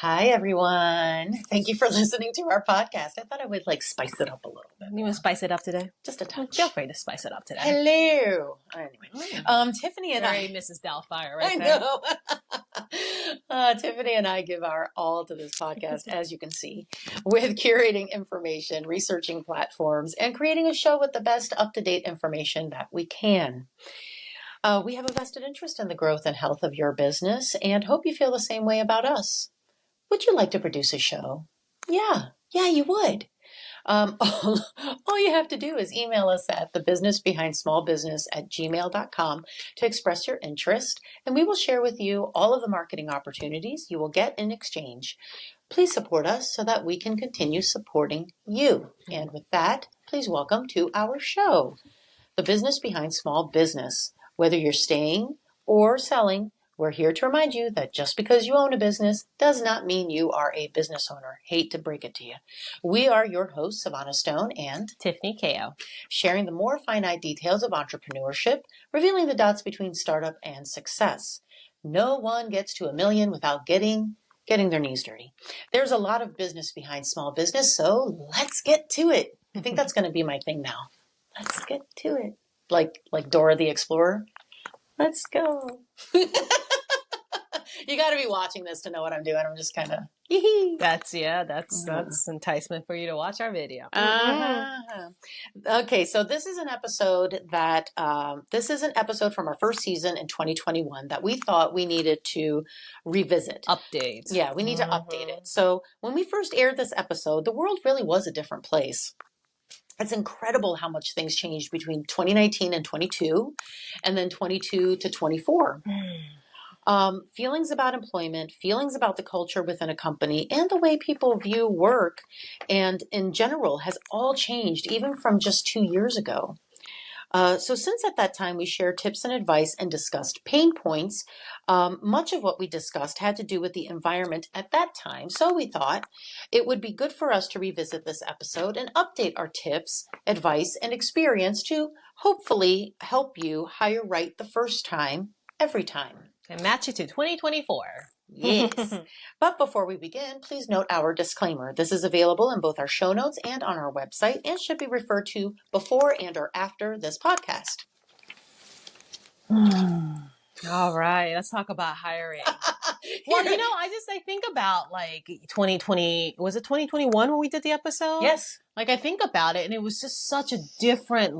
Hi, everyone. Thank you for listening to our podcast. I thought I would spice it up a little bit. You want to spice it up today? Just a touch. Feel free to spice it up today. Hello. Anyway, Tiffany and Very I. Mrs. Doubtfire right I there. know. Tiffany and I give our all to this podcast, as you can see, with curating information, researching platforms, and creating a show with the best up-to-date information that we can. We have a vested interest in the growth and health of your business and hope you feel the same way about us. Would you like to produce a show? Yeah, you would. All you have to do is email us at thebusinessbehindsmallbusiness@gmail.com to express your interest, and we will share with you all of the marketing opportunities you will get in exchange. Please support us so that we can continue supporting you. And with that, please welcome to our show, The Business Behind Small Business. Whether you're staying or selling, we're here to remind you that just because you own a business does not mean you are a business owner. Hate to break it to you. We are your hosts, Savannah Stone and Tiffany Ko, sharing the more finite details of entrepreneurship, revealing the dots between startup and success. No one gets to $1 million without getting their knees dirty. There's a lot of business behind small business, so let's get to it. I think that's going to be my thing now. Let's get to it. Like Dora the Explorer. Let's go. You got to be watching this to know what I'm doing. I'm just kind of That's enticement for you to watch our video. Okay, so this is an episode from our first season in 2021 that we thought we needed to revisit. Update. Yeah, we need to update it. So when we first aired this episode, the world really was a different place. It's incredible how much things changed between 2019 and 22, and then 22 to 24. Feelings about employment, feelings about the culture within a company, and the way people view work and in general has all changed, even from just 2 years ago. So since at that time we shared tips and advice and discussed pain points, much of what we discussed had to do with the environment at that time. So we thought it would be good for us to revisit this episode and update our tips, advice, and experience to hopefully help you hire right the first time, every time. And match it to 2024. Yes. But before we begin, please note our disclaimer. This is available in both our show notes and on our website and should be referred to before and or after this podcast. All right, let's talk about hiring. Well, I think about 2020, was it 2021 when we did the episode? Yes. I think about it and it was just such a different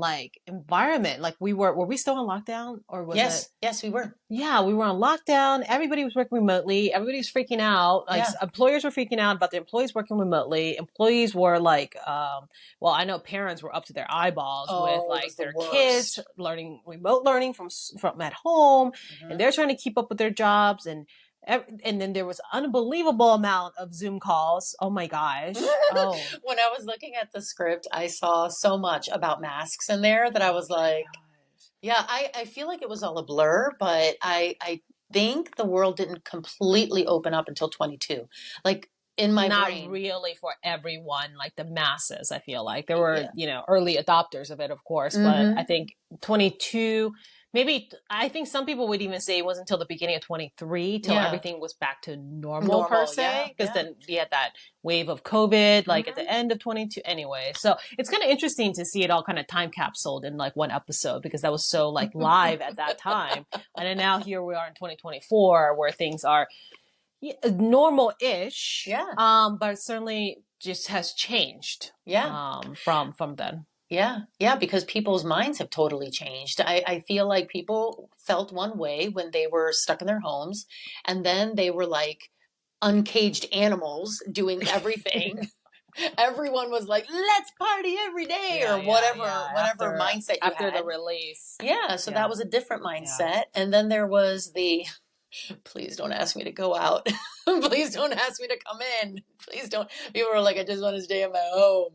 environment. Were we still on lockdown or was it? Yes, we were. Yeah, we were on lockdown. Everybody was working remotely. Everybody was freaking out. Employers were freaking out about their employees working remotely. Employees were I know parents were up to their eyeballs with their kids remote learning from at home, and they're trying to keep up with their jobs and then there was unbelievable amount of Zoom calls. Oh my gosh. Oh. When I was looking at the script, I saw so much about masks in there that I was like, yeah, I feel like it was all a blur, but I think the world didn't completely open up until 22. In my brain. Not really for everyone, the masses, I feel like. There were, early adopters of it, of course, but I think 22... Maybe, I think some people would even say it wasn't until the beginning of 23 till everything was back to normal per se. Because then we had that wave of COVID, at the end of 22 anyway. So it's kind of interesting to see it all kind of time capsuled in one episode because that was so live at that time. And then now here we are in 2024 where things are normal-ish. Yeah. But it certainly just has changed. Yeah. From then. Yeah, because people's minds have totally changed. I feel like people felt one way when they were stuck in their homes, and then they were like uncaged animals doing everything. Everyone was like, let's party every day or whatever mindset you after had. the release. Yeah, so that was a different mindset. Yeah. And then there was the... Please don't ask me to go out. Please don't ask me to come in. Please don't. People were like, I just want to stay at my home.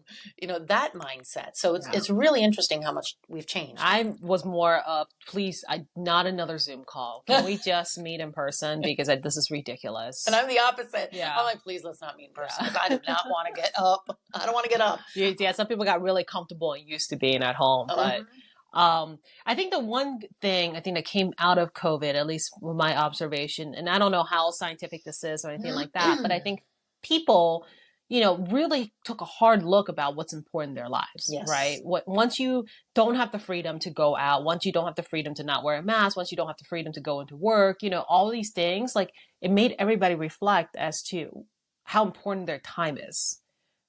That mindset. So it's really interesting how much we've changed. I was more of, please, not another Zoom call. Can we just meet in person? Because this is ridiculous. And I'm the opposite. Yeah. I'm like, please, let's not meet in person. Because I do not want to get up. I don't want to get up. Yeah, some people got really comfortable and used to being at home. But I think the one thing I think that came out of COVID, at least with my observation, and I don't know how scientific this is or anything like that, but I think people, really took a hard look about what's important in their lives, right? Once you don't have the freedom to go out, once you don't have the freedom to not wear a mask, once you don't have the freedom to go into work, all these things, like it made everybody reflect as to how important their time is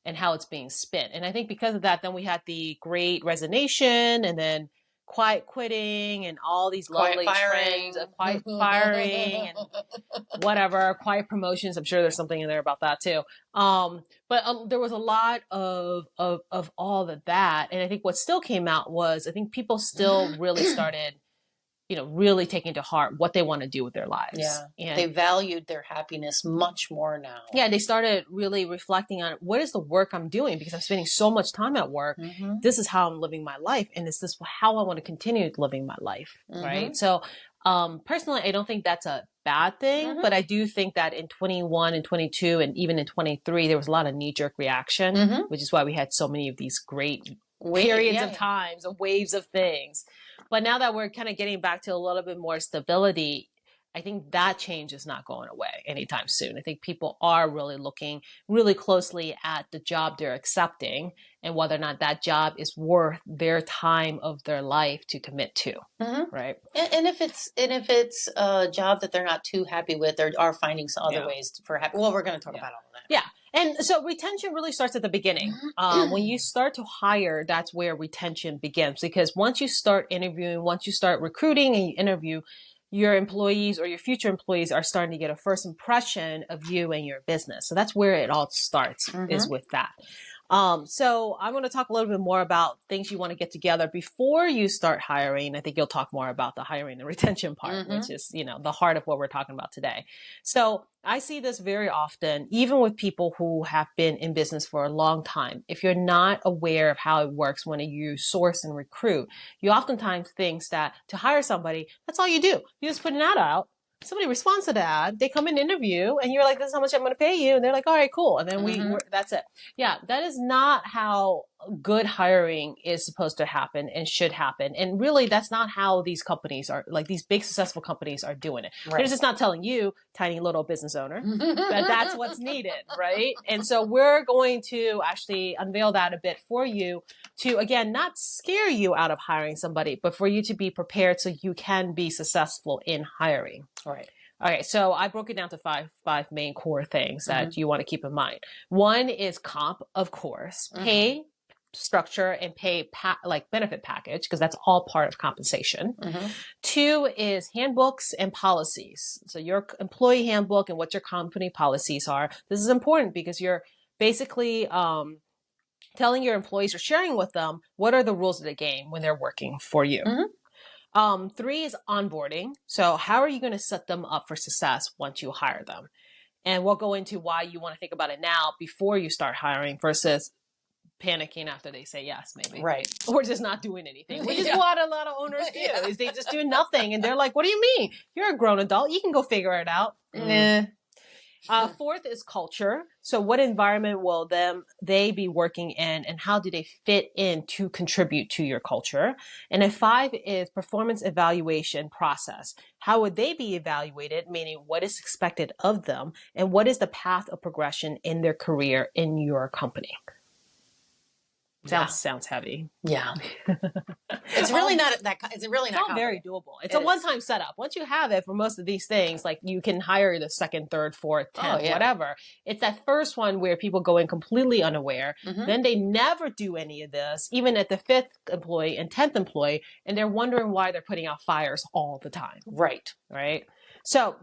and how it's being spent. And I think because of that, then we had the Great Resignation and then quiet quitting and all these lovely trends of quiet firing and whatever, quiet promotions. I'm sure there's something in there about that too. But there was a lot of all of that. And I think what still came out was I think people still really started really taking to heart what they want to do with their lives. Yeah. And they valued their happiness much more now. Yeah. They started really reflecting on what is the work I'm doing because I'm spending so much time at work. This is how I'm living my life. And is this how I want to continue living my life? Right. So, personally, I don't think that's a bad thing, but I do think that in 21 and 22 and even in 23, there was a lot of knee-jerk reaction, which is why we had so many of these great periods of times, of waves of things. But now that we're kind of getting back to a little bit more stability, I think that change is not going away anytime soon. I think people are really looking really closely at the job they're accepting and whether or not that job is worth their time of their life to commit to, right? And if it's a job that they're not too happy with, they are finding some other ways for happy. Well, we're going to talk about all of that. Yeah. And so retention really starts at the beginning. When you start to hire, that's where retention begins. Because once you start interviewing, once you start recruiting and you interview, your employees or your future employees are starting to get a first impression of you and your business. So that's where it all starts, is with that. So I'm going to talk a little bit more about things you want to get together before you start hiring. I think you'll talk more about the hiring and retention part, which is, the heart of what we're talking about today. So I see this very often, even with people who have been in business for a long time. If you're not aware of how it works when you source and recruit, you oftentimes think that to hire somebody, that's all you do. You just put an ad out. Somebody responds to the ad, they come and interview, and you're like, this is how much I'm going to pay you. And they're like, all right, cool. And then that's it. Yeah, that is not how good hiring is supposed to happen and should happen. And really, that's not how these companies are, like these big successful companies are doing it. Right. They're just not telling you, tiny little business owner, that that's what's needed, right? And so we're going to actually unveil that a bit for you to, again, not scare you out of hiring somebody, but for you to be prepared so you can be successful in hiring. Right. Okay, so I broke it down to five main core things that you want to keep in mind. One is comp, of course, pay structure and pay benefit package, because that's all part of compensation. Two is handbooks and policies. So your employee handbook and what your company policies are. This is important because you're basically telling your employees or sharing with them what are the rules of the game when they're working for you. Three is onboarding. So how are you going to set them up for success once you hire them? And we'll go into why you want to think about it now before you start hiring versus panicking after they say yes, maybe. Right. Or just not doing anything, which is what a lot of owners do, is they just do nothing. And they're like, what do you mean? You're a grown adult. You can go figure it out. Fourth is culture. So what environment will they be working in, and how do they fit in to contribute to your culture? And then 5 is performance evaluation process. How would they be evaluated? Meaning what is expected of them, and what is the path of progression in their career in your company? Sounds heavy. Yeah. It's really not that. It's really not very doable. It's a one-time setup. Once you have it for most of these things, like you can hire the second, third, fourth, 10th, whatever. It's that first one where people go in completely unaware. Then they never do any of this, even at the 5th employee and 10th employee, and they're wondering why they're putting out fires all the time. Right. So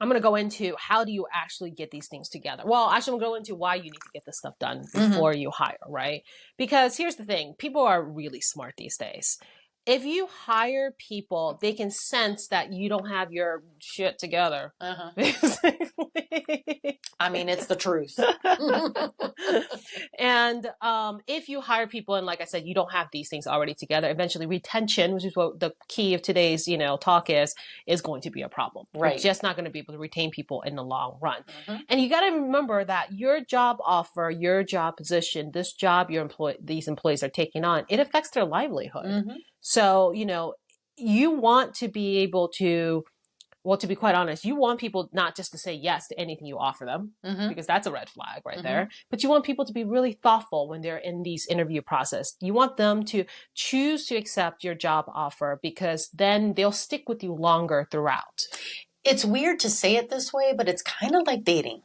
I'm going to go into how do you actually get these things together. Well, actually, I'm going to go into why you need to get this stuff done before you hire, right? Because here's the thing. People are really smart these days. If you hire people, they can sense that you don't have your shit together. I I mean, it's the truth. And if you hire people and like I said, you don't have these things already together, eventually retention, which is what the key of today's, talk is going to be a problem. Right. You're just not going to be able to retain people in the long run. And you got to remember that your job offer, your job position, this job these employees are taking on, it affects their livelihood. So, you want to be able to, well, to be quite honest, you want people not just to say yes to anything you offer them, because that's a red flag right there. But you want people to be really thoughtful when they're in these interview process. You want them to choose to accept your job offer, because then they'll stick with you longer throughout. It's weird to say it this way, but it's kind of like dating.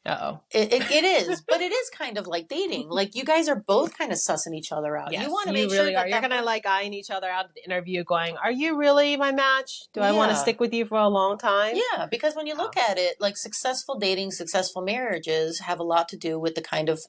Uh-oh. It is, but it is kind of like dating. Like, you guys are both kind of sussing each other out. Yes, you want to make really sure that you're gonna like eyeing each other out at the interview, going, "Are you really my match? Do I want to stick with you for a long time?" Yeah, because when you look at it, like, successful dating, successful marriages have a lot to do with the kind of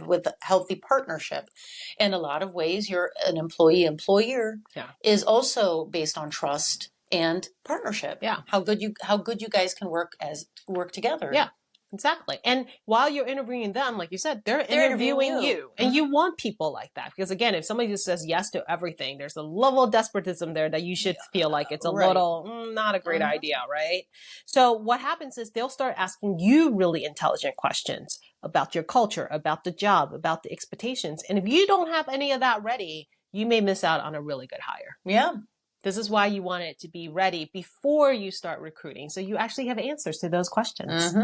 with a healthy partnership. In a lot of ways, you're an employer is also based on trust and partnership. Yeah, how good you guys can work together. Yeah. Exactly. And while you're interviewing them, like you said, they're interviewing you. And you want people like that. Because again, if somebody just says yes to everything, there's a level of despotism there that you should feel like it's a little, not a great idea, right? So what happens is they'll start asking you really intelligent questions about your culture, about the job, about the expectations. And if you don't have any of that ready, you may miss out on a really good hire. Yeah. This is why you want it to be ready before you start recruiting, so you actually have answers to those questions.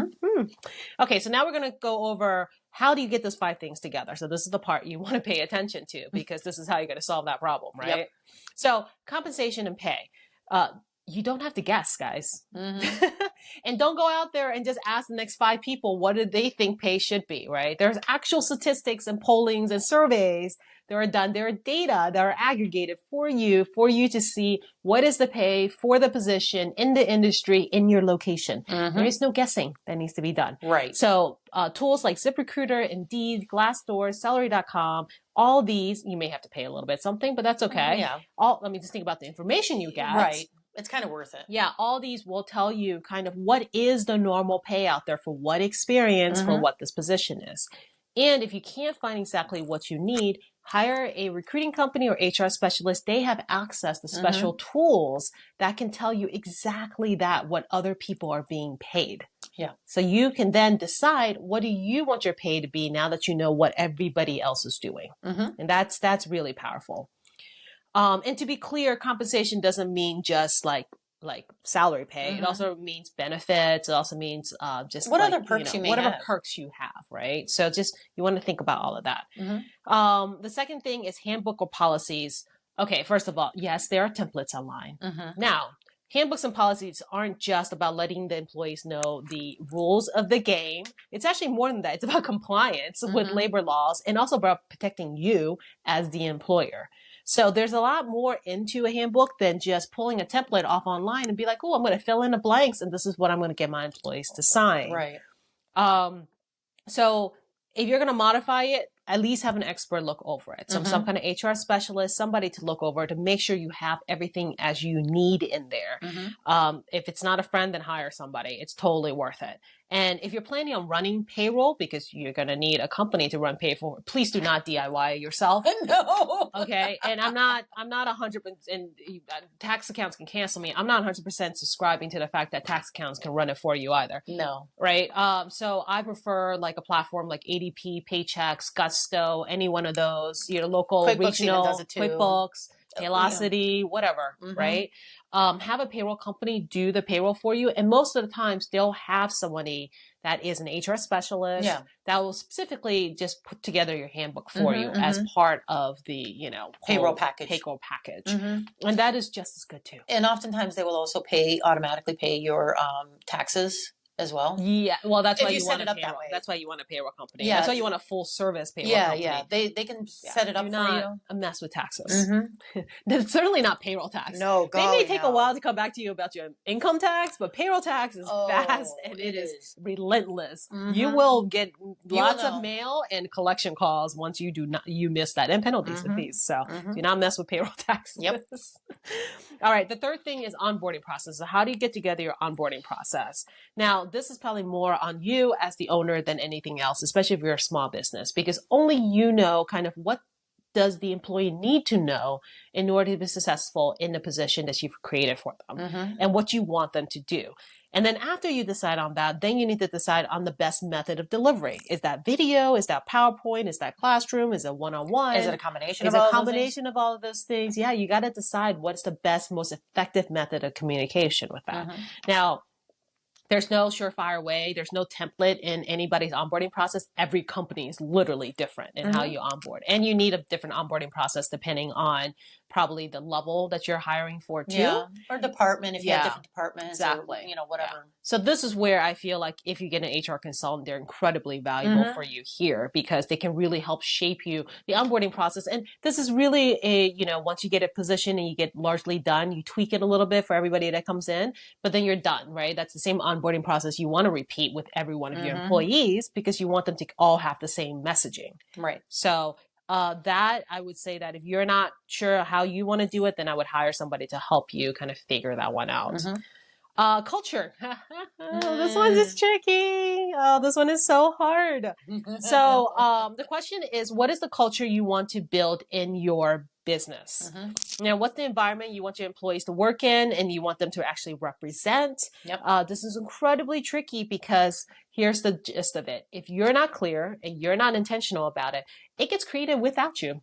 Okay, so now we're going to go over how do you get those 5 things together. So this is the part you want to pay attention to, because this is how you're going to solve that problem, right? Yep. So compensation and pay. You don't have to guess, guys. And don't go out there and just ask the next 5 people what do they think pay should be, right? There's actual statistics and pollings and surveys that are done. There are data that are aggregated for you to see what is the pay for the position in the industry in your location. There is no guessing that needs to be done. Right. So tools like ZipRecruiter, Indeed, Glassdoor, Salary.com, all these, you may have to pay a little bit something, but that's okay. Just think about the information you get. Right. It's kind of worth it. Yeah, all these will tell you kind of what is the normal pay out there for what experience, for what this position is. And if you can't find exactly what you need, hire a recruiting company or HR specialist. They have access to special tools that can tell you exactly what other people are being paid. Yeah. So you can then decide, what do you want your pay to be now that you know what everybody else is doing? And that's really powerful. And to be clear, compensation doesn't mean just like salary pay. It also means benefits. It also means just what other perks you may have. Whatever perks you have, right? So just you want to think about all of that. The second thing is handbook or policies. Okay, first of all, yes, there are templates online. Now, handbooks and policies aren't just about letting the employees know the rules of the game. It's actually more than that. It's about compliance with labor laws, and also about protecting you as the employer. So there's a lot more into a handbook than just pulling a template off online and be like, oh, I'm going to fill in the blanks and this is what I'm going to get my employees to sign. Right. So if you're going to modify it, at least have an expert look over it. Some kind of HR specialist, somebody to look over to make sure you have everything as you need in there. If it's not a friend, then hire somebody. It's totally worth it. And if you're planning on running payroll, because you're going to need a company to run payroll, please do not DIY it yourself. No. Okay. And I'm not 100%, and tax accounts can cancel me. I'm not 100% subscribing to the fact that tax accounts can run it for you either. No. Right. So I prefer like a platform like ADP, Paychex, Gusto, any one of those, local, QuickBooks regional, even does it too. QuickBooks, Paylocity, whatever, right? Have a payroll company do the payroll for you. And most of the times they'll have somebody that is an HR specialist that will specifically just put together your handbook for you as part of the, payroll package. And that is just as good too. And oftentimes they will also automatically pay your taxes as well. Yeah. Well, that's why you set want it up that way. That's why you want a payroll company. Yeah. That's why you want a full service payroll company. Yeah. They can set it up for you. A mess with taxes. That's certainly not payroll tax. No, they may take a while to come back to you about your income tax, but payroll tax is fast and it is relentless. You will get lots of mail and collection calls once you miss that, and penalties and fees. So do not mess with payroll taxes. Yep. All right. The third thing is onboarding process. So how do you get together your onboarding process? Now, this is probably more on you as the owner than anything else, especially if you're a small business, because only you know kind of what does the employee need to know in order to be successful in the position that you've created for them and what you want them to do. And then after you decide on that, then you need to decide on the best method of delivery. Is that video? Is that PowerPoint? Is that classroom? Is it one-on-one? Is it a combination of all of those things? Is it a combination of all of those things? Yeah, you got to decide what's the best, most effective method of communication with that. Now, there's no surefire way. There's no template in anybody's onboarding process. Every company is literally different in how you onboard. And you need a different onboarding process depending on probably the level that you're hiring for too. Yeah. Or department, if you have different departments. Exactly. Or, whatever. Yeah. So this is where I feel like if you get an HR consultant, they're incredibly valuable for you here because they can really help shape you, the onboarding process. And this is really once you get a position and you get largely done, you tweak it a little bit for everybody that comes in, but then you're done, right? That's the same onboarding process you want to repeat with every one of your employees because you want them to all have the same messaging. Right. So that I would say that if you're not sure how you want to do it, then I would hire somebody to help you kind of figure that one out. Culture. This one is tricky. Oh, this one is so hard. So the question is, what is the culture you want to build in your business? Now, what's the environment you want your employees to work in and you want them to actually represent? This is incredibly tricky because here's the gist of it. If you're not clear and you're not intentional about it, it gets created without you.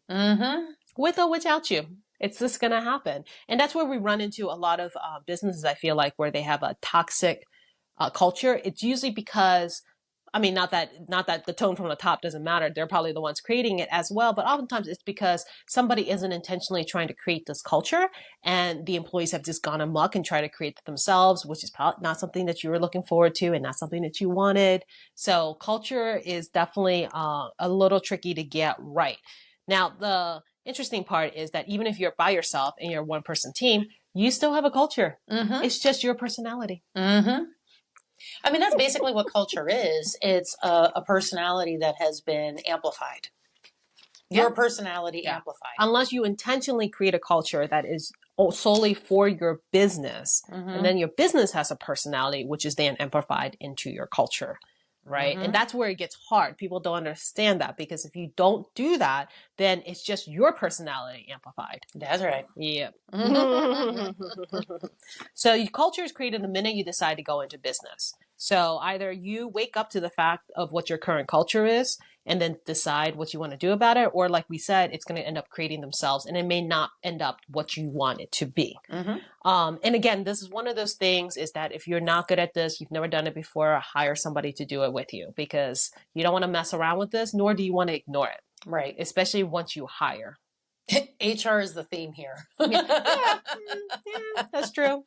With or without you. It's just going to happen. And that's where we run into a lot of businesses, I feel like, where they have a toxic culture. It's usually because, not that the tone from the top doesn't matter. They're probably the ones creating it as well. But oftentimes it's because somebody isn't intentionally trying to create this culture and the employees have just gone amok and try to create it themselves, which is probably not something that you were looking forward to and not something that you wanted. So culture is definitely a little tricky to get right. Now, the interesting part is that even if you're by yourself and you're a one-person team, you still have a culture. It's just your personality. That's basically what culture is. It's a personality that has been amplified. Your personality amplified. Unless you intentionally create a culture that is solely for your business, and then your business has a personality, which is then amplified into your culture. Right. And that's where it gets hard. People don't understand that because if you don't do that, then it's just your personality amplified. That's right. Yeah. So your culture is created the minute you decide to go into business. So either you wake up to the fact of what your current culture is and then decide what you want to do about it. Or like we said, it's going to end up creating themselves and it may not end up what you want it to be. And again, this is one of those things is that if you're not good at this, you've never done it before, hire somebody to do it with you because you don't want to mess around with this, nor do you want to ignore it. Right. Especially once you hire. HR is the theme here. Yeah, that's true.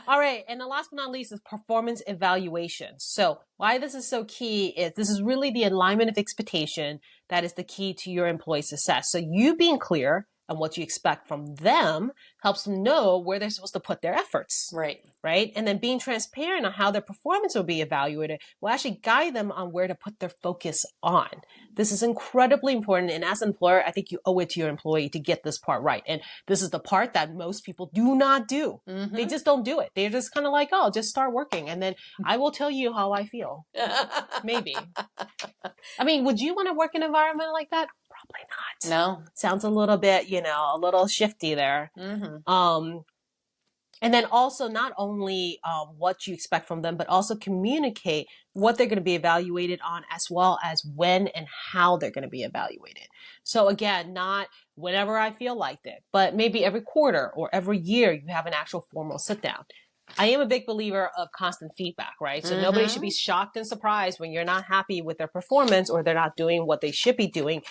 All right. And the last but not least is performance evaluations. So why this is so key is this is really the alignment of expectation that is the key to your employee success. So you being clear on what you expect from them helps them know where they're supposed to put their efforts. Right. Right. And then being transparent on how their performance will be evaluated will actually guide them on where to put their focus on. This is incredibly important. And as an employer, I think you owe it to your employee to get this part right. And this is the part that most people do not do. They just don't do it. They're just kind of like, oh, just start working. And then I will tell you how I feel. Maybe. Would you want to work in an environment like that? Probably not. No. Sounds a little bit, a little shifty there. And then also not only what you expect from them, but also communicate what they're going to be evaluated on as well as when and how they're going to be evaluated. So again, not whenever I feel like it, but maybe every quarter or every year you have an actual formal sit down. I am a big believer of constant feedback, right? So nobody should be shocked and surprised when you're not happy with their performance or they're not doing what they should be doing.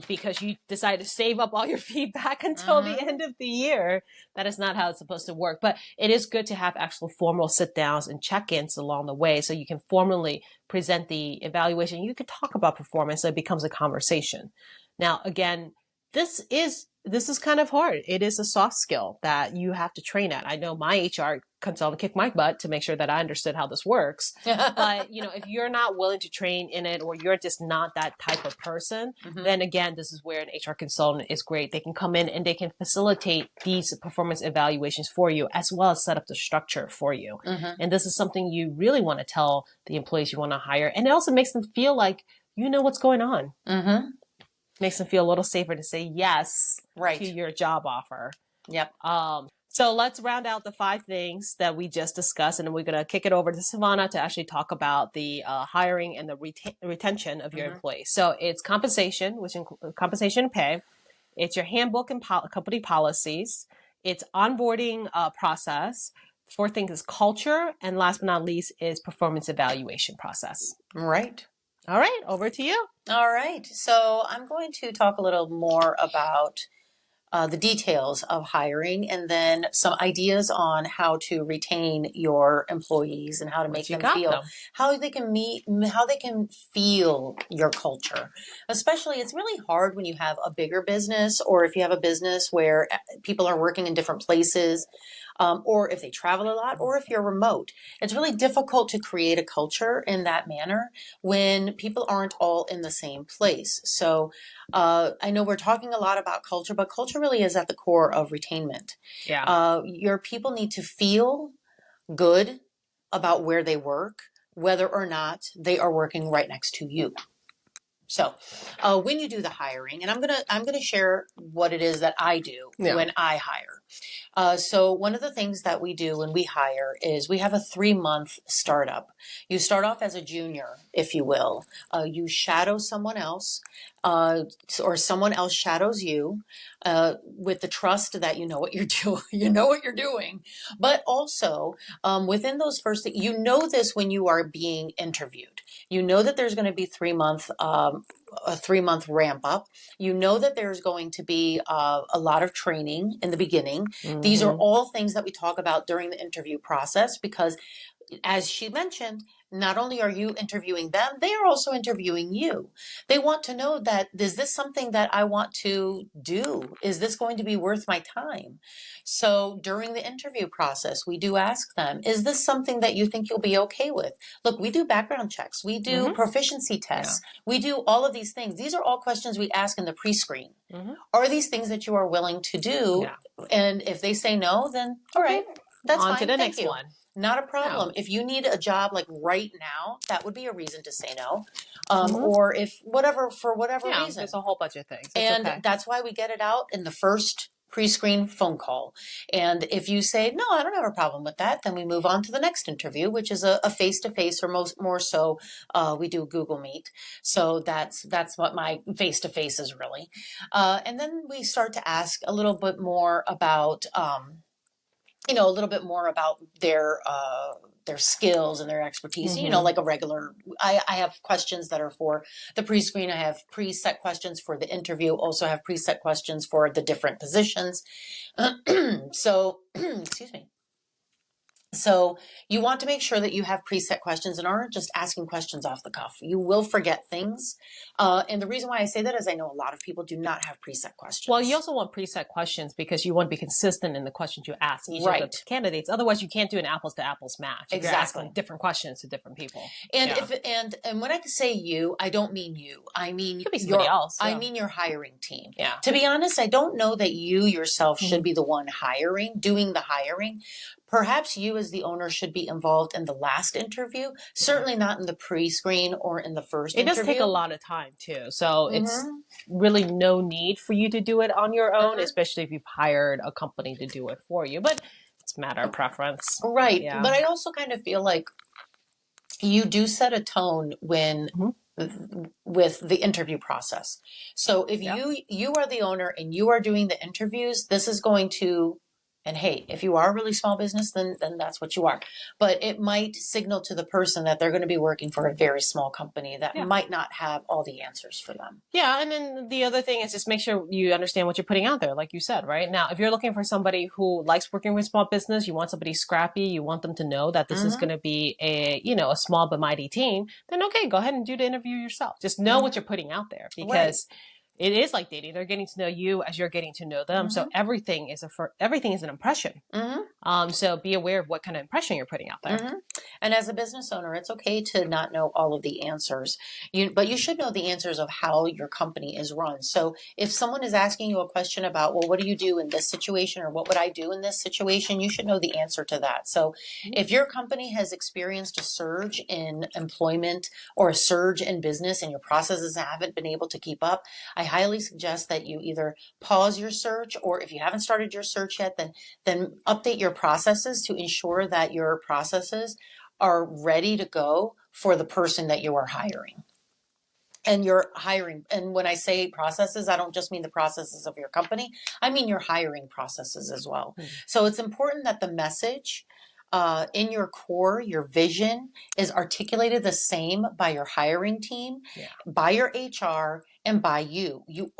Because you decide to save up all your feedback until the end of the year. That is not how it's supposed to work. But it is good to have actual formal sit downs and check-ins along the way so you can formally present the evaluation. You could talk about performance so it becomes a conversation. Now, again, this is kind of hard. It is a soft skill that you have to train at. I know my HR consultant kicked my butt to make sure that I understood how this works. But, you know, if you're not willing to train in it, or you're just not that type of person, then again, this is where an HR consultant is great. They can come in and they can facilitate these performance evaluations for you, as well as set up the structure for you. And this is something you really want to tell the employees you want to hire. And it also makes them feel like you know what's going on. Makes them feel a little safer to say yes to your job offer. Yep. So let's round out the 5 things that we just discussed, and then we're going to kick it over to Sevana to actually talk about the hiring and the retention of your employees. So it's compensation, which includes compensation and pay. It's your handbook and company policies. It's onboarding process. 4th thing is culture. And last but not least is performance evaluation process. Right. All right, over to you. All right. So I'm going to talk a little more about the details of hiring, and then some ideas on how to retain your employees and how to make them feel how they can feel your culture. Especially, it's really hard when you have a bigger business, or if you have a business where people are working in different places, or if they travel a lot, or if you're remote. It's really difficult to create a culture in that manner when people aren't all in the same place. So I know we're talking a lot about culture, but culture really is at the core of retainment. Your people need to feel good about where they work, whether or not they are working right next to you. So when you do the hiring, and I'm gonna share what it is that I do when I hire. So one of the things that we do when we hire is we have a 3-month startup. You start off as a junior, if you will. You shadow someone else, or someone else shadows you, with the trust that you know what you're doing. You know what you're doing. But also, within those first, you know this when you are being interviewed. You know that there's going to be a 3-month ramp up. You know that there's going to be a lot of training in the beginning. These are all things that we talk about during the interview process, because as she mentioned, not only are you interviewing them, they are also interviewing you. They want to know that, is this something that I want to do? Is this going to be worth my time? So during the interview process, we do ask them, is this something that you think you'll be okay with? Look, we do background checks. We do proficiency tests. We do all of these things. These are all questions we ask in the pre-screen. Are these things that you are willing to do? And if they say no, then all right, that's fine. On to the next one. Not a problem. No. If you need a job like right now, that would be a reason to say no. Or if for whatever reason. There's a whole bunch of things. That's why we get it out in the first pre-screen phone call. And if you say, no, I don't have a problem with that, then we move on to the next interview, which is a face-to-face, or more so we do Google Meet. So that's what my face-to-face is really. And then we start to ask a little bit more about a little bit more about their skills and their expertise, like a regular, I have questions that are for the pre-screen. I have preset questions for the interview. Also have preset questions for the different positions. So, excuse me. So you want to make sure that you have preset questions and aren't just asking questions off the cuff. You will forget things. And the reason why I say that is I know a lot of people do not have preset questions. Well, you also want preset questions because you want to be consistent in the questions you ask each of the candidates. Otherwise, you can't do an apples to apples match. If you're asking different questions to different people. And and when I say you, I don't mean you. I mean could be somebody else. I mean your hiring team. Yeah. To be honest, I don't know that you yourself should be the one doing the hiring. Perhaps you as the owner should be involved in the last interview, certainly not in the pre-screen or in the first interview. It does take a lot of time too. So it's really no need for you to do it on your own, especially if you've hired a company to do it for you. But it's a matter of preference. Right. Yeah. But I also kind of feel like you do set a tone when with the interview process. So if you are the owner and you are doing the interviews, this is going to... And hey, if you are a really small business, then that's what you are. But it might signal to the person that they're going to be working for a very small company that might not have all the answers for them. Yeah, and then the other thing is just make sure you understand what you're putting out there, like you said, right? Now, if you're looking for somebody who likes working with small business, you want somebody scrappy, you want them to know that this is going to be a small but mighty team, then okay, go ahead and do the interview yourself. Just know what you're putting out there, because it is like dating. They're getting to know you as you're getting to know them. So everything is an impression. So be aware of what kind of impression you're putting out there. And as a business owner, it's okay to not know all of the answers, but you should know the answers of how your company is run. So if someone is asking you a question about, well, what do you do in this situation, or what would I do in this situation, you should know the answer to that. So if your company has experienced a surge in employment or a surge in business and your processes haven't been able to keep up, I highly suggest that you either pause your search, or if you haven't started your search yet, then update your processes to ensure that your processes are ready to go for the person that you are hiring. And you're hiring, and when I say processes, I don't just mean the processes of your company, I mean your hiring processes as well. So it's important that the message in your core, your vision, is articulated the same by your hiring team, by your HR, and by you. You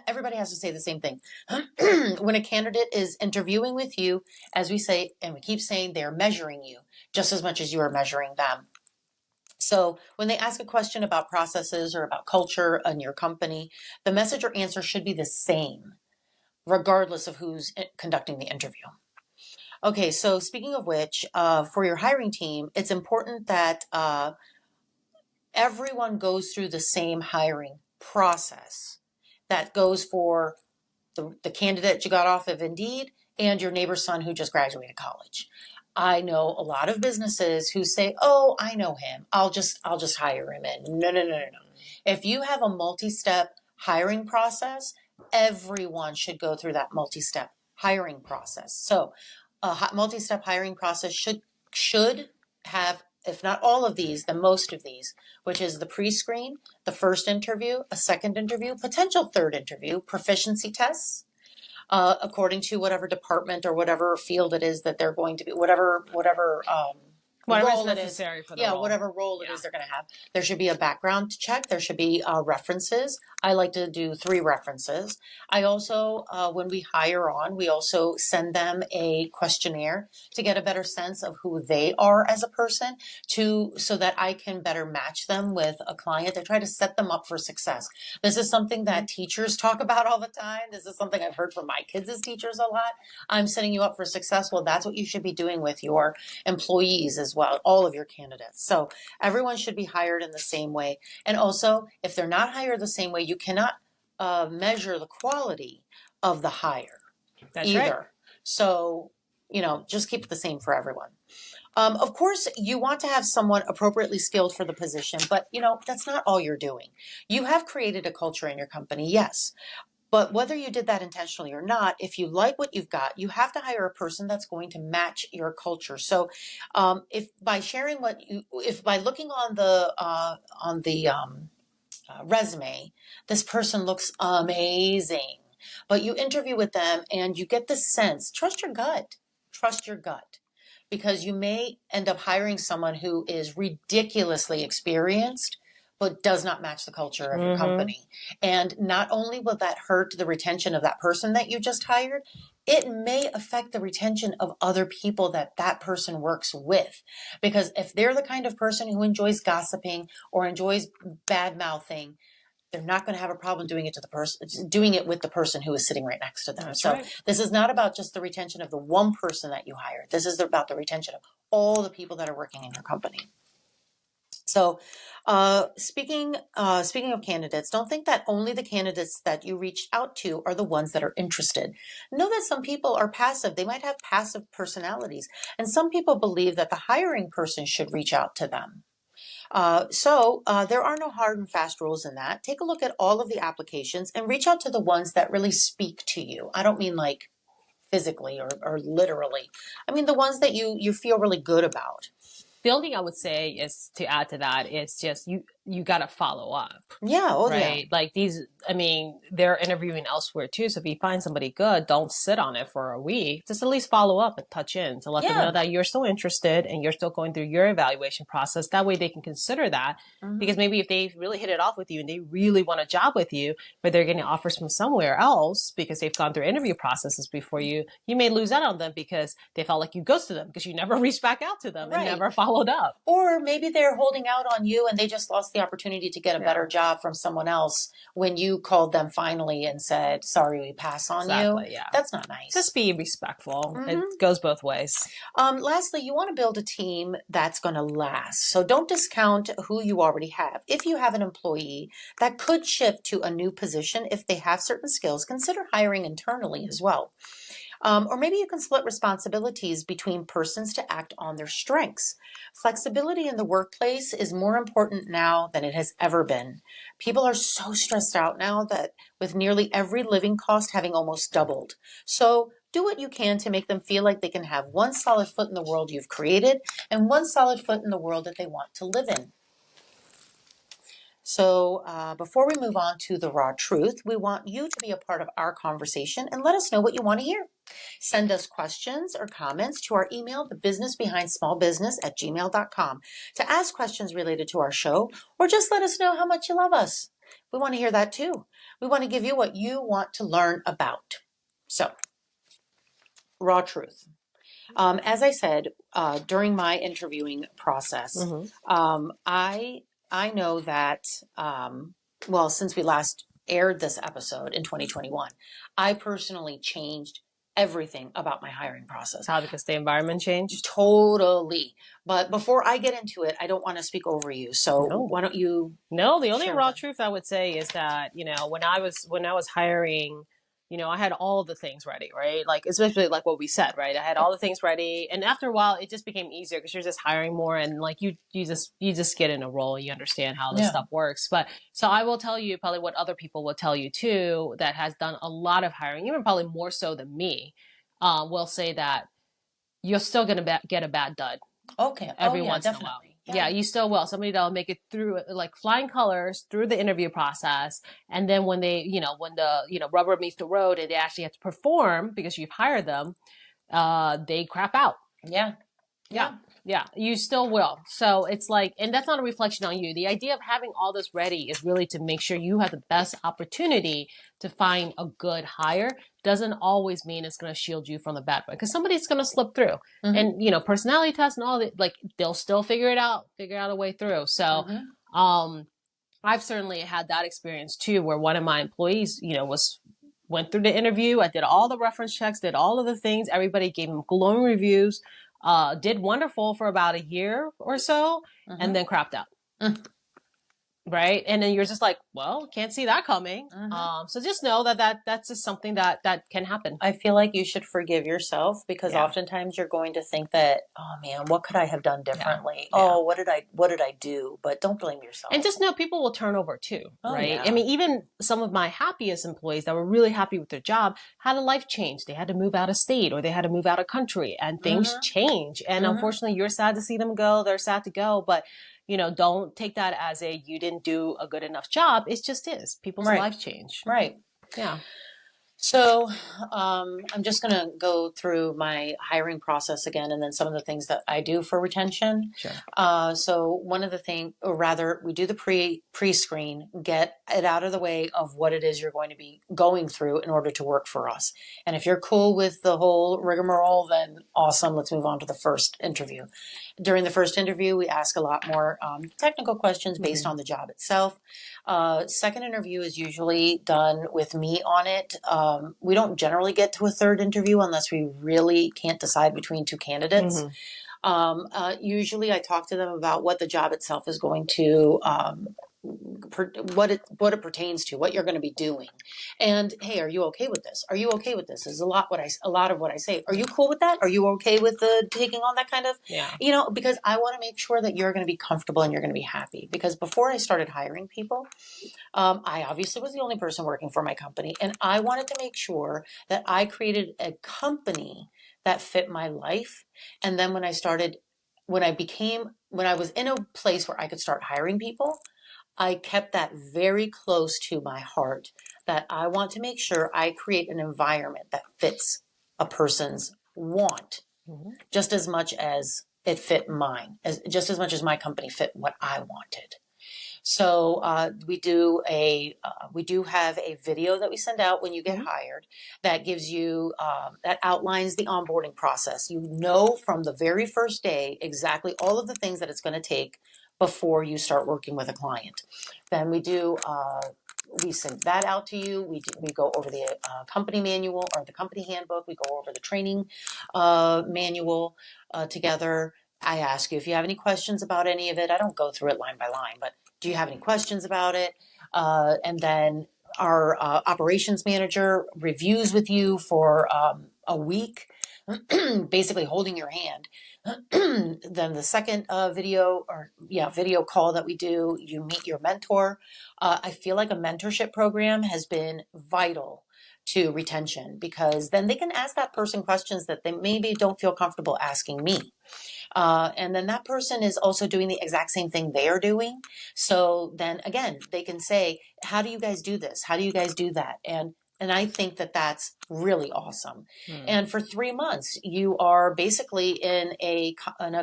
everybody has to say the same thing. When a candidate is interviewing with you, as we say, and we keep saying, they're measuring you just as much as you are measuring them. So when they ask a question about processes or about culture in your company, the message or answer should be the same, regardless of who's conducting the interview. Okay, so speaking of which, for your hiring team, it's important that everyone goes through the same hiring process. That goes for the candidate you got off of Indeed and your neighbor's son who just graduated college. I know a lot of businesses who say, "Oh, I know him. I'll just hire him in." No. If you have a multi-step hiring process, everyone should go through that multi-step hiring process. So, a multi-step hiring process should have, if not all of these, then most of these, which is the pre-screen, the first interview, a second interview, potential third interview, proficiency tests, according to whatever department or whatever field it is that they're going to be, whatever role it is. Whatever role it is they're going to have. There should be a background check. There should be references. I like to do 3 references. I also, when we hire on, we also send them a questionnaire to get a better sense of who they are as a person, so that I can better match them with a client. I try to set them up for success. This is something that teachers talk about all the time. This is something I've heard from my kids as teachers a lot. I'm setting you up for success. Well, that's what you should be doing with your employees as well, all of your candidates. So everyone should be hired in the same way. And also, if they're not hired the same way, you cannot measure the quality of the hire either. Right. So, just keep it the same for everyone. Of course, you want to have someone appropriately skilled for the position, but that's not all you're doing. You have created a culture in your company, yes. But whether you did that intentionally or not, if you like what you've got, you have to hire a person that's going to match your culture. So, if by looking on the resume, this person looks amazing, but you interview with them and you get the sense, trust your gut, because you may end up hiring someone who is ridiculously experienced, but does not match the culture of your company. And not only will that hurt the retention of that person that you just hired, it may affect the retention of other people that person works with. Because if they're the kind of person who enjoys gossiping or enjoys bad mouthing, they're not going to have a problem doing it with the person who is sitting right next to them. So this is not about just the retention of the one person that you hired. This is about the retention of all the people that are working in your company. So, speaking of candidates, don't think that only the candidates that you reached out to are the ones that are interested. Know that some people are passive. They might have passive personalities, and some people believe that the hiring person should reach out to them. So there are no hard and fast rules in that. Take a look at all of the applications and reach out to the ones that really speak to you. I don't mean like physically or literally. I mean the ones that you feel really good about. The only thing I would say is, to add to that, is just you got to follow up. Yeah. Right. Yeah. Like they're interviewing elsewhere too. So if you find somebody good, don't sit on it for a week. Just at least follow up and touch in to let them know that you're still interested and you're still going through your evaluation process. That way they can consider that, because maybe if they really hit it off with you and they really want a job with you, but they're getting offers from somewhere else because they've gone through interview processes before you may lose out on them because they felt like you ghosted them because you never reached back out to them and never followed up. Or maybe they're holding out on you and they just lost the opportunity to get a better job from someone else when you called them finally and said, sorry, we pass on you. Yeah. That's not nice. Just be respectful. It goes both ways. Lastly, you want to build a team that's going to last. So don't discount who you already have. If you have an employee that could shift to a new position, if they have certain skills, consider hiring internally as well. Or maybe you can split responsibilities between persons to act on their strengths. Flexibility in the workplace is more important now than it has ever been. People are so stressed out now that with nearly every living cost having almost doubled. So do what you can to make them feel like they can have one solid foot in the world you've created and one solid foot in the world that they want to live in. So before we move on to the raw truth, we want you to be a part of our conversation and let us know what you want to hear. Send us questions or comments to our email, thebusinessbehindsmallbusiness@gmail.com, to ask questions related to our show, or just let us know how much you love us. We want to hear that too. We want to give you what you want to learn about. So, raw truth. As I said, during my interviewing process, I know that, since we last aired this episode in 2021, I personally changed everything about my hiring process. How? Because the environment changed? Totally. But before I get into it, I don't want to speak over you. So why don't you? No, the only raw truth I would say is that, when I was hiring, I had all the things ready, right? Like, especially like what we said, right? I had all the things ready. And after a while, it just became easier because you're just hiring more and like you just get in a role. You understand how this stuff works. But so I will tell you probably what other people will tell you too, that has done a lot of hiring, even probably more so than me, will say that you're still going to get a bad dud. Okay. Every once in a while. Yeah, you still will. Somebody that'll make it through like flying colors through the interview process. And then when they, when the, rubber meets the road and they actually have to perform because you've hired them, they crap out. Yeah, you still will. So it's like, and that's not a reflection on you. The idea of having all this ready is really to make sure you have the best opportunity to find a good hire. Doesn't always mean it's going to shield you from the bad one because somebody's going to slip through. And, personality tests and all that, like they'll still figure out a way through. So, I've certainly had that experience too, where one of my employees, went through the interview. I did all the reference checks, did all of the things. Everybody gave him glowing reviews. Did wonderful for about a year or so, and then crapped out. Right. And then you're just like, well, can't see that coming. So just know that's just something that can happen. I feel like you should forgive yourself because oftentimes you're going to think that, oh man, what could I have done differently? Oh, what did I do? But don't blame yourself. And just know people will turn over too, right? I mean, even some of my happiest employees that were really happy with their job had a life change. They had to move out of state or they had to move out of country and things change. And unfortunately, you're sad to see them go. They're sad to go, but don't take that as you didn't do a good enough job. It just is. People's lives change. Right. Yeah. So I'm just going to go through my hiring process again and then some of the things that I do for retention. Sure. So one of the things, or rather we do the pre-screen, get it out of the way of what it is you're going to be going through in order to work for us. And if you're cool with the whole rigmarole, then awesome. Let's move on to the first interview. During the first interview, we ask a lot more technical questions based on the job itself. Second interview is usually done with me on it. We don't generally get to a third interview unless we really can't decide between two candidates. Usually I talk to them about what the job itself is going to, what it pertains to, what you're going to be doing. And hey, are you okay with this? Are you okay with this? Is a lot of what I say. Are you cool with that? Are you okay with taking on that kind of, because I want to make sure that you're going to be comfortable and you're going to be happy. Because before I started hiring people, I obviously was the only person working for my company, and I wanted to make sure that I created a company that fit my life. And then when I was in a place where I could start hiring people, I kept that very close to my heart, that I want to make sure I create an environment that fits a person's want, just as much as it fit mine, just as much as my company fit what I wanted. So we do have a video that we send out when you get hired that gives you that outlines the onboarding process. From the very first day exactly all of the things that it's going to take before you start working with a client. Then we do, we send that out to you. We go over the company manual or the company handbook. We go over the training manual together. I ask you if you have any questions about any of it. I don't go through it line by line, but do you have any questions about it? And then our operations manager reviews with you for a week, basically holding your hand. Then the second video call that we do, you meet your mentor. I feel like a mentorship program has been vital to retention, because then they can ask that person questions that they maybe don't feel comfortable asking me. And then that person is also doing the exact same thing they are doing. So then again, they can say, how do you guys do this? How do you guys do that? And I think that that's really awesome. And for 3 months, you are basically in a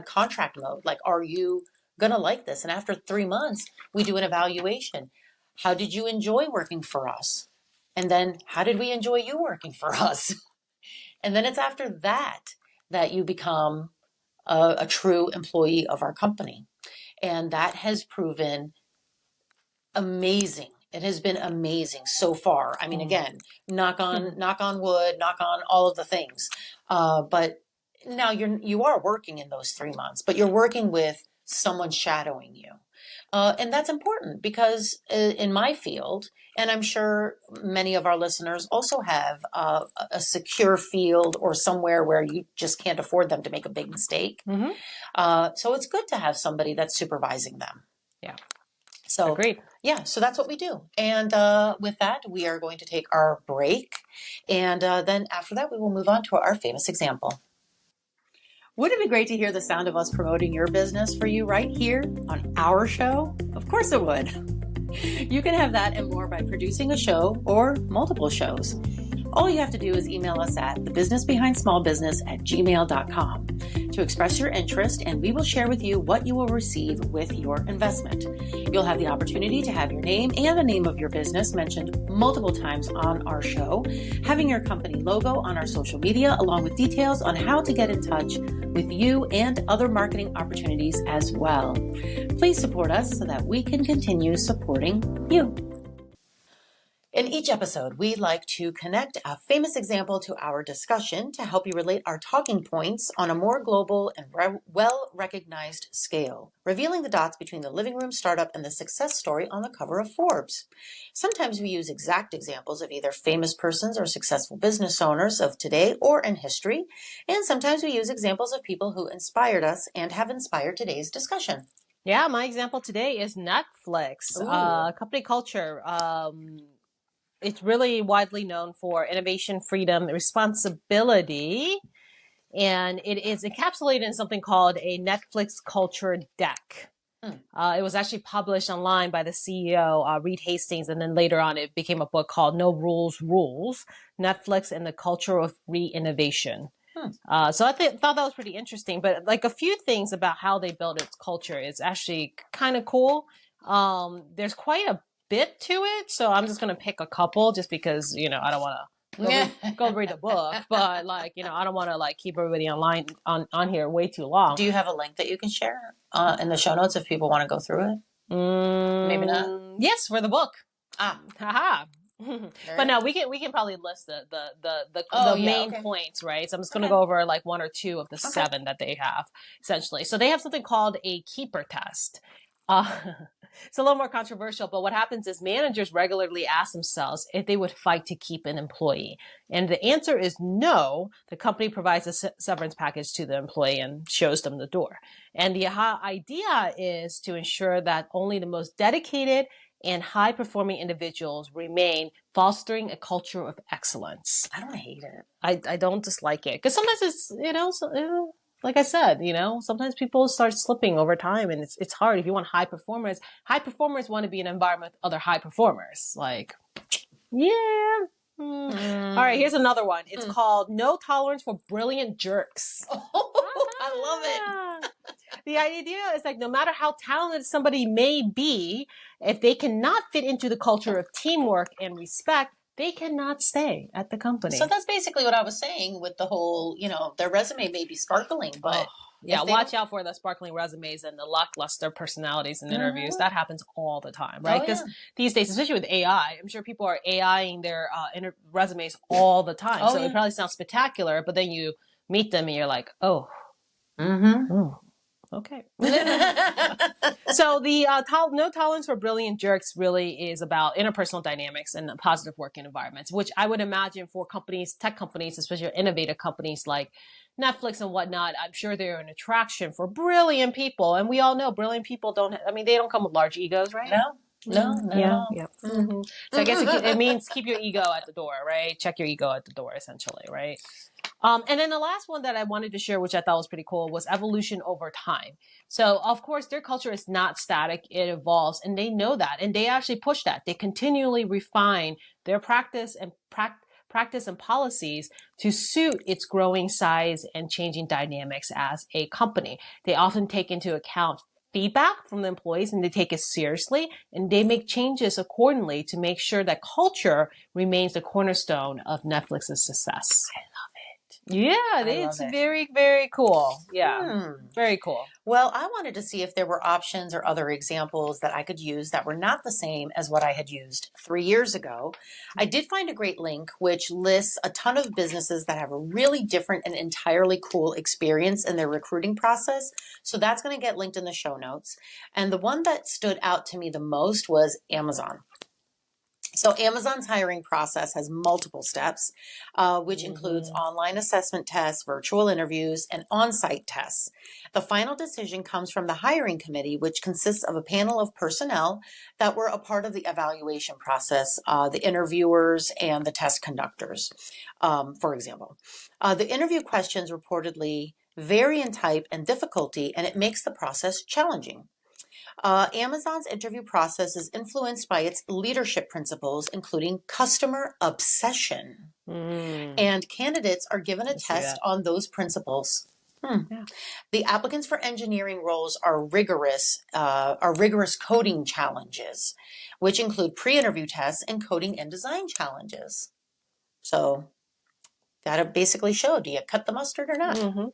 contract mode. Like, are you going to like this? And after 3 months, we do an evaluation. How did you enjoy working for us? And then how did we enjoy you working for us? And then it's after that that you become a true employee of our company. And that has proven amazing. It has been amazing so far. I mean, again, knock on wood, knock on all of the things. But now you are working in those 3 months, but you're working with someone shadowing you. And that's important, because in my field, and I'm sure many of our listeners also have a secure field or somewhere where you just can't afford them to make a big mistake. So it's good to have somebody that's supervising them. Yeah. So agreed. Yeah, so that's what we do. And with that, we are going to take our break. And then after that, we will move on to our famous example. Wouldn't it be great to hear the sound of us promoting your business for you right here on our show? Of course it would. You can have that and more by producing a show or multiple shows. All you have to do is email us at thebusinessbehindSmallBusiness@gmail.com to express your interest, and we will share with you what you will receive with your investment. You'll have the opportunity to have your name and the name of your business mentioned multiple times on our show, having your company logo on our social media, along with details on how to get in touch with you and other marketing opportunities as well. Please support us so that we can continue supporting you. In each episode, we like to connect a famous example to our discussion to help you relate our talking points on a more global and well-recognized scale, revealing the dots between the living room startup and the success story on the cover of Forbes. Sometimes we use exact examples of either famous persons or successful business owners of today or in history, and sometimes we use examples of people who inspired us and have inspired today's discussion. Yeah, my example today is Netflix. Company culture. It's really widely known for innovation, freedom, responsibility, and it is encapsulated in something called a Netflix culture deck. It was actually published online by the CEO, Reed Hastings, and then later on it became a book called No Rules Rules, Netflix and the Culture of Re-Innovation. So I thought that was pretty interesting, but like a few things about how they built its culture is actually kind of cool. There's quite a bit to it, so I'm just gonna pick a couple just because I don't want to go read the book, but I don't want to keep everybody online on here way too long. Do you have a link that you can share in the show notes if people want to go through it? Maybe not. Yes, for the book. Haha. But now we can probably list the main points, right? So I'm just going to go over one or two of the 7 that they have, essentially. So they have something called a keeper test. It's a little more controversial, but what happens is managers regularly ask themselves if they would fight to keep an employee. And the answer is no. The company provides a severance package to the employee and shows them the door. And the idea is to ensure that only the most dedicated and high-performing individuals remain, fostering a culture of excellence. I don't hate it. I don't dislike it. Because sometimes it's, like I said, sometimes people start slipping over time, and it's hard. If you want high performers want to be in an environment with other high performers. Yeah. All right, here's another one. It's called No Tolerance for Brilliant Jerks. I love it. The idea is no matter how talented somebody may be, if they cannot fit into the culture of teamwork and respect, they cannot stay at the company. So that's basically what I was saying with the whole, their resume may be sparkling, but Yeah, watch out for the sparkling resumes and the lackluster personalities in interviews. That happens all the time, right? Because these days, especially with AI, I'm sure people are AIing their resumes all the time. So it probably sounds spectacular, but then you meet them and you're like, oh. Oh. Okay. So the no tolerance for brilliant jerks really is about interpersonal dynamics and positive working environments, which I would imagine for companies, tech companies, especially innovative companies like Netflix and whatnot, I'm sure they're an attraction for brilliant people. And we all know brilliant people they don't come with large egos, right? No, not at all. Yeah. So I guess it means keep your ego at the door, right? Check your ego at the door, essentially, right? And then the last one that I wanted to share, which I thought was pretty cool, was evolution over time. So, of course, their culture is not static. It evolves, and they know that. And they actually push that. They continually refine their practice and policies to suit its growing size and changing dynamics as a company. They often take into account feedback from the employees and they take it seriously and they make changes accordingly to make sure that culture remains the cornerstone of Netflix's success. Yeah, it's very, very cool. Yeah, very cool. Well, I wanted to see if there were options or other examples that I could use that were not the same as what I had used 3 years ago. I did find a great link which lists a ton of businesses that have a really different and entirely cool experience in their recruiting process. So that's going to get linked in the show notes. And the one that stood out to me the most was Amazon. So Amazon's hiring process has multiple steps, which includes online assessment tests, virtual interviews, and on-site tests. The final decision comes from the hiring committee, which consists of a panel of personnel that were a part of the evaluation process, the interviewers and the test conductors, for example. The interview questions reportedly vary in type and difficulty, and it makes the process challenging. Amazon's interview process is influenced by its leadership principles, including customer obsession. And candidates are given a test on those principles. Yeah. The applicants for engineering roles are rigorous coding challenges, which include pre-interview tests and coding and design challenges. So that'll basically show, do you cut the mustard or not?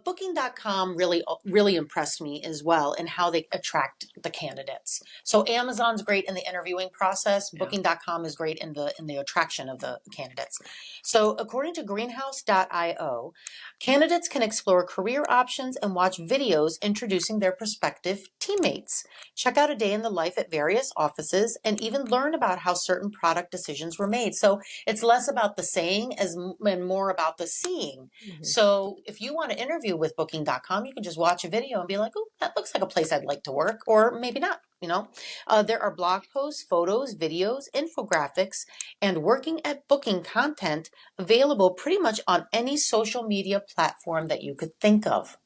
Booking.com really impressed me as well in how they attract the candidates. So Amazon's great in the interviewing process. Yeah. Booking.com is great in the attraction of the candidates. So according to greenhouse.io, candidates can explore career options and watch videos introducing their prospective teammates. Check out a day in the life at various offices and even learn about how certain product decisions were made. So it's less about the saying and more about the seeing. So if you want to interview with Booking.com, you can just watch a video and be like, oh, that looks like a place I'd like to work, or maybe not, There are blog posts, photos, videos, infographics, and working at Booking content available pretty much on any social media platform that you could think of.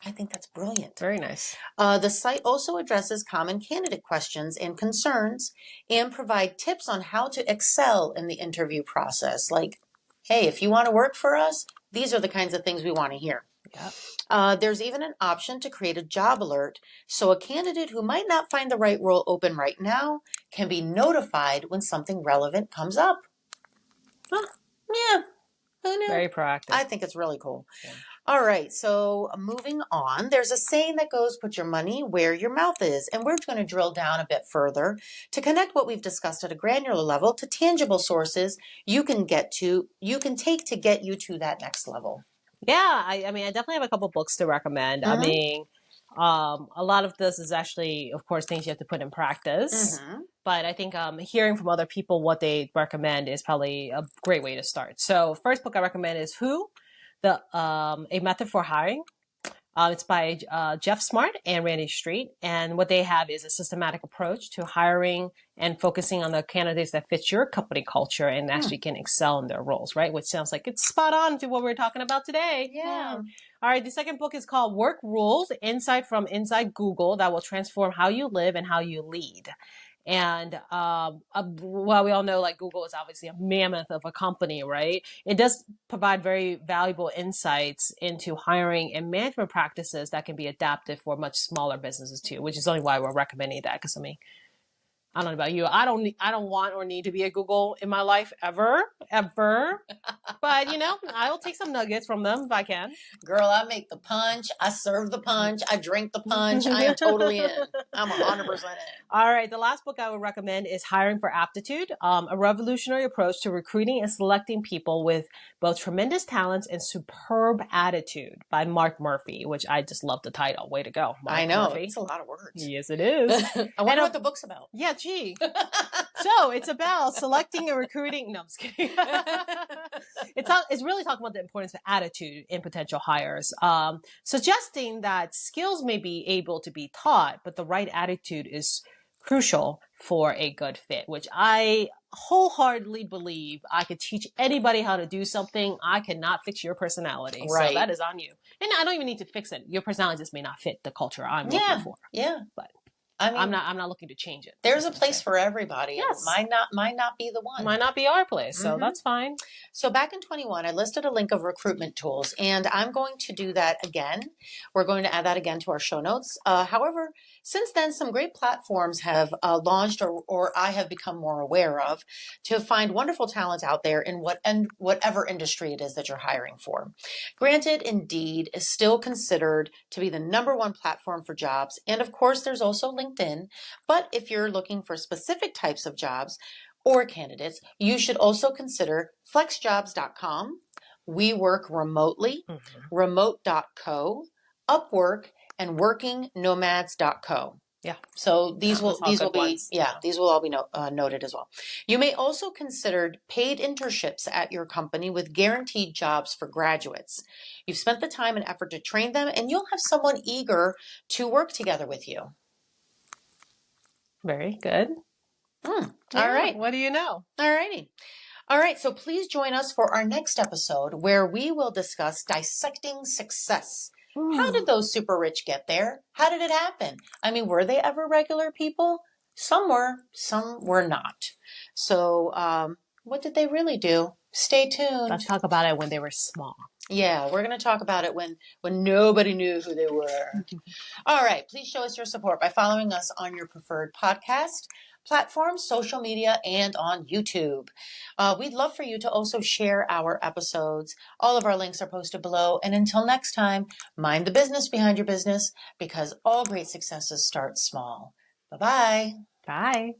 I think that's brilliant. Very nice. The site also addresses common candidate questions and concerns and provide tips on how to excel in the interview process. Like, hey, if you want to work for us, these are the kinds of things we want to hear. Yep. There's even an option to create a job alert, so a candidate who might not find the right role open right now can be notified when something relevant comes up. Huh. Yeah. Who knew? Very proactive. I think it's really cool. Yeah. All right, so moving on, there's a saying that goes, put your money where your mouth is. And we're going to drill down a bit further to connect what we've discussed at a granular level to tangible sources you can take to get you to that next level. Yeah, I mean, I definitely have a couple books to recommend. I mean, a lot of this is actually, of course, things you have to put in practice. But I think hearing from other people what they recommend is probably a great way to start. So first book I recommend is Who? A Method for Hiring. It's by Jeff Smart and Randy Street. And what they have is a systematic approach to hiring and focusing on the candidates that fit your company culture and actually can excel in their roles, right? Which sounds like it's spot on to what we're talking about today. Yeah. All right. The second book is called Work Rules, Insight from Inside Google that will transform how you live and how you lead. And while we all know, like, Google is obviously a mammoth of a company, right? It does provide very valuable insights into hiring and management practices that can be adapted for much smaller businesses too, which is only why we're recommending that. Because I mean, I don't know about you. I don't want or need to be a Google in my life ever. But I'll take some nuggets from them if I can. Girl, I make the punch. I serve the punch. I drink the punch. I am totally in. I'm 100% in. All right. The last book I would recommend is Hiring for Aptitude, a revolutionary approach to recruiting and selecting people with both tremendous talents and superb attitude by Mark Murphy, which I just love the title. Way to go, Mark I know. Murphy. It's a lot of words. Yes, it is. I wonder what the book's about. Yeah, gee. So it's about selecting and recruiting. No, I'm just kidding. It's really talking about the importance of attitude in potential hires, suggesting that skills may be able to be taught, but the right attitude is crucial for a good fit, which I wholeheartedly believe. I could teach anybody how to do something. I cannot fix your personality. Right. So that is on you. And I don't even need to fix it. Your personality just may not fit the culture I'm looking for. Yeah. But I mean, I'm not looking to change it. There's a place for everybody. Yes. And might not be the one. Might not be our place. So that's fine. So back in 21, I listed a link of recruitment tools, and I'm going to do that again. We're going to add that again to our show notes. However, since then, some great platforms have launched or I have become more aware of to find wonderful talent out there in whatever industry it is that you're hiring for. Granted, Indeed is still considered to be the #1 platform for jobs. And of course, there's also LinkedIn. But if you're looking for specific types of jobs or candidates, you should also consider flexjobs.com, We Work Remotely, remote.co, Upwork, and workingnomads.co. Yeah. So these will all be noted as well. You may also consider paid internships at your company with guaranteed jobs for graduates. You've spent the time and effort to train them, and you'll have someone eager to work together with you. Very good. All right. What do you know? All righty. All right. So please join us for our next episode where we will discuss dissecting success. How did those super rich get there? How did it happen? I mean, were they ever regular people? Some were, some were not. So what did they really do? Stay tuned. Let's talk about it when they were small. Yeah, we're going to talk about it when nobody knew who they were. All right. Please show us your support by following us on your preferred podcast platforms, social media, and on YouTube. We'd love for you to also share our episodes. All of our links are posted below. And until next time, mind the business behind your business, because all great successes start small. Bye-bye. Bye.